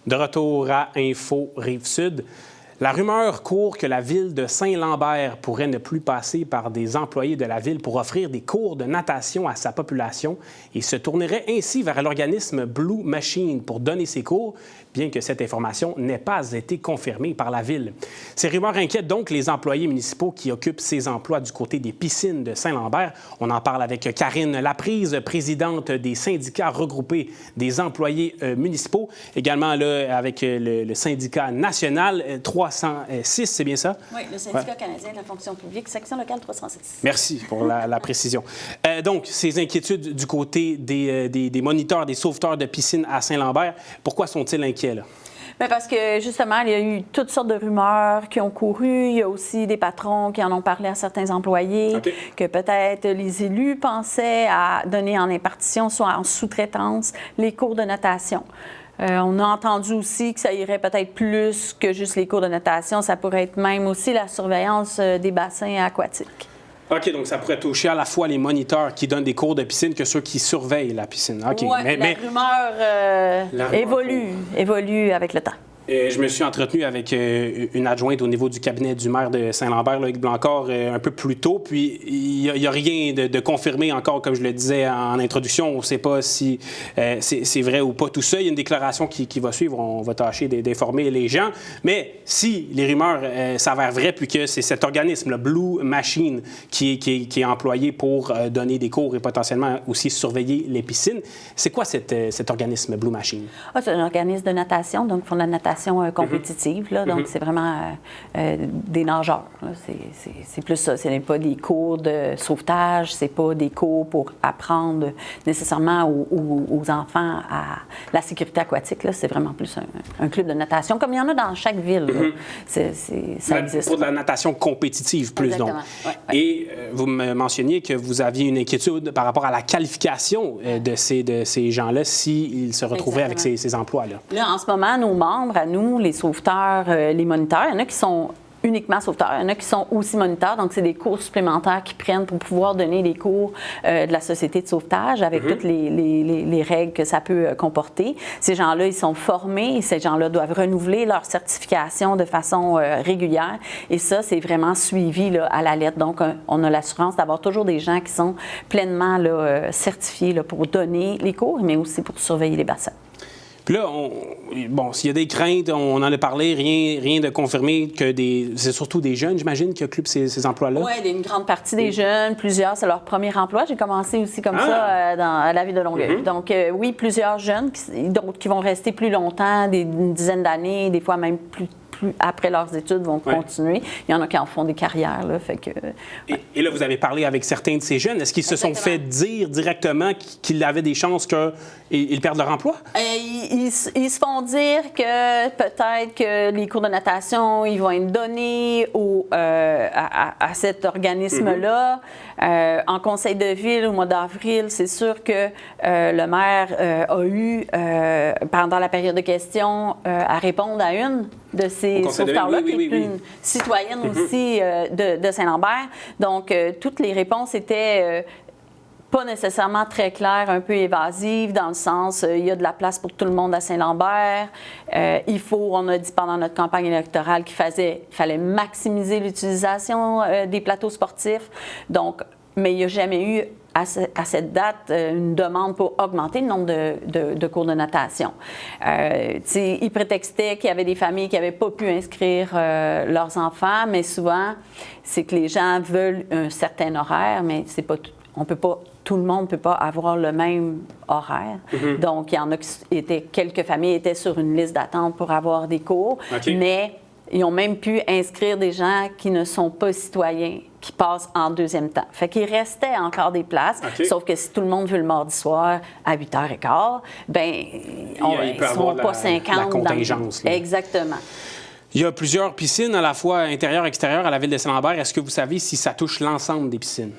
De retour à Info Rive-Sud. La rumeur court que la ville de Saint-Lambert pourrait ne plus passer par des employés de la ville pour offrir des cours de natation à sa population et se tournerait ainsi vers l'organisme Blue Machine pour donner ses cours, bien que cette information n'ait pas été confirmée par la ville. Ces rumeurs inquiètent donc les employés municipaux qui occupent ces emplois du côté des piscines de Saint-Lambert. On en parle avec Karine Laprise, présidente des syndicats regroupés des employés municipaux. Également là, avec le syndicat national 306, c'est bien ça? Oui, le syndicat canadien de la fonction publique, section locale 306. Merci pour la précision. Donc, ces inquiétudes du côté des moniteurs, des sauveteurs de piscines à Saint-Lambert, pourquoi sont-ils inquiets, là? Bien, parce que, justement, il y a eu toutes sortes de rumeurs qui ont couru. Il y a aussi des patrons qui en ont parlé à certains employés, que peut-être les élus pensaient à donner en impartition, soit en sous-traitance, les cours de natation. On a entendu aussi que ça irait peut-être plus que juste les cours de natation. Ça pourrait être même aussi la surveillance des bassins aquatiques. OK, donc ça pourrait toucher à la fois les moniteurs qui donnent des cours de piscine que ceux qui surveillent la piscine. OK. Oui, la rumeur évolue avec le temps. Je me suis entretenu avec une adjointe au niveau du cabinet du maire de Saint-Lambert, Loïc Blanquart, un peu plus tôt. Puis il n'y a rien de confirmé encore, comme je le disais en introduction. On ne sait pas si c'est vrai ou pas tout ça. Il y a une déclaration qui va suivre. On va tâcher d'informer les gens. Mais si les rumeurs s'avèrent vraies, puis que c'est cet organisme, le Blue Machine, qui est employé pour donner des cours et potentiellement aussi surveiller les piscines, c'est quoi cet organisme Blue Machine? C'est un organisme de natation, donc ils font de la natation compétitive. Là, donc, c'est vraiment des nageurs. C'est plus ça. Ce n'est pas des cours de sauvetage, c'est pas des cours pour apprendre nécessairement aux enfants à la sécurité aquatique. C'est vraiment plus un club de natation, comme il y en a dans chaque ville. Ça existe. Pour de la natation compétitive, plus donc. Ouais. Et vous me mentionniez que vous aviez une inquiétude par rapport à la qualification de ces gens-là s'ils se retrouvaient avec ces emplois-là. Là, en ce moment, nos membres, à nous, les sauveteurs, les moniteurs, il y en a qui sont uniquement sauveteurs, il y en a qui sont aussi moniteurs, donc c'est des cours supplémentaires qu'ils prennent pour pouvoir donner les cours de la société de sauvetage avec toutes les règles que ça peut comporter. Ces gens-là, ils sont formés et ces gens-là doivent renouveler leur certification de façon régulière et ça, c'est vraiment suivi là, à la lettre. Donc, on a l'assurance d'avoir toujours des gens qui sont pleinement là, certifiés là, pour donner les cours, mais aussi pour surveiller les bassins. Puis là, s'il y a des craintes, on en a parlé, rien de confirmé que c'est surtout des jeunes, j'imagine, qui occupent ces emplois-là? Oui, une grande partie des jeunes, plusieurs, c'est leur premier emploi. J'ai commencé aussi comme ça à la ville de Longueuil. Donc, oui, plusieurs jeunes, d'autres qui vont rester plus longtemps, une dizaine d'années, des fois même plus après leurs études, vont continuer. Il y en a qui en font des carrières. Là, fait que, et là, vous avez parlé avec certains de ces jeunes. Est-ce qu'ils se sont fait dire directement qu'ils avaient des chances qu'ils perdent leur emploi? Ils se font dire que peut-être que les cours de natation, ils vont être donnés à cet organisme-là. En conseil de ville, au mois d'avril, c'est sûr que le maire a eu, pendant la période de questions, à répondre à une de ces sauveteurs-là, qui est une citoyenne aussi de Saint-Lambert. Donc, toutes les réponses étaient pas nécessairement très claires, un peu évasives, dans le sens, il y a de la place pour tout le monde à Saint-Lambert. On a dit pendant notre campagne électorale qu'il fallait maximiser l'utilisation des plateaux sportifs. Donc, mais il n'y a jamais eu à cette date une demande pour augmenter le nombre de cours de natation. Ils prétextaient qu'il y avait des familles qui n'avaient pas pu inscrire leurs enfants, mais souvent, c'est que les gens veulent un certain horaire, mais c'est pas tout le monde ne peut pas avoir le même horaire. Donc, il y en a quelques familles étaient sur une liste d'attente pour avoir des cours, mais ils ont même pu inscrire des gens qui ne sont pas citoyens, qui passent en deuxième temps. Fait qu'il restait encore des places, sauf que si tout le monde veut le mardi soir à 8h15, ils ne sont pas 50. La contingence. Exactement. Il y a plusieurs piscines à la fois intérieures et extérieures à la ville de Saint-Lambert. Est-ce que vous savez si ça touche l'ensemble des piscines?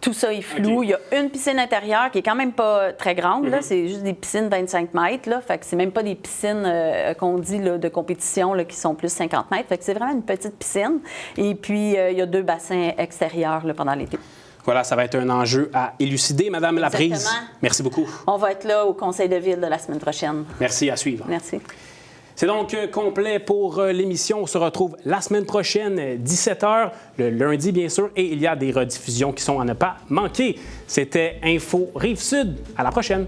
Tout ça est flou. Il y a une piscine intérieure qui est quand même pas très grande. Là. C'est juste des piscines 25 mètres. Là. Fait que c'est même pas des piscines qu'on dit là, de compétition là, qui sont plus 50 mètres. Fait que c'est vraiment une petite piscine. Et puis, il y a 2 bassins extérieurs là, pendant l'été. Voilà, ça va être un enjeu à élucider, Madame Laprise. Merci beaucoup. On va être là au conseil de ville de la semaine prochaine. Merci, à suivre. Merci. C'est donc complet pour l'émission. On se retrouve la semaine prochaine, 17h, le lundi bien sûr, et il y a des rediffusions qui sont à ne pas manquer. C'était Info Rive-Sud. À la prochaine.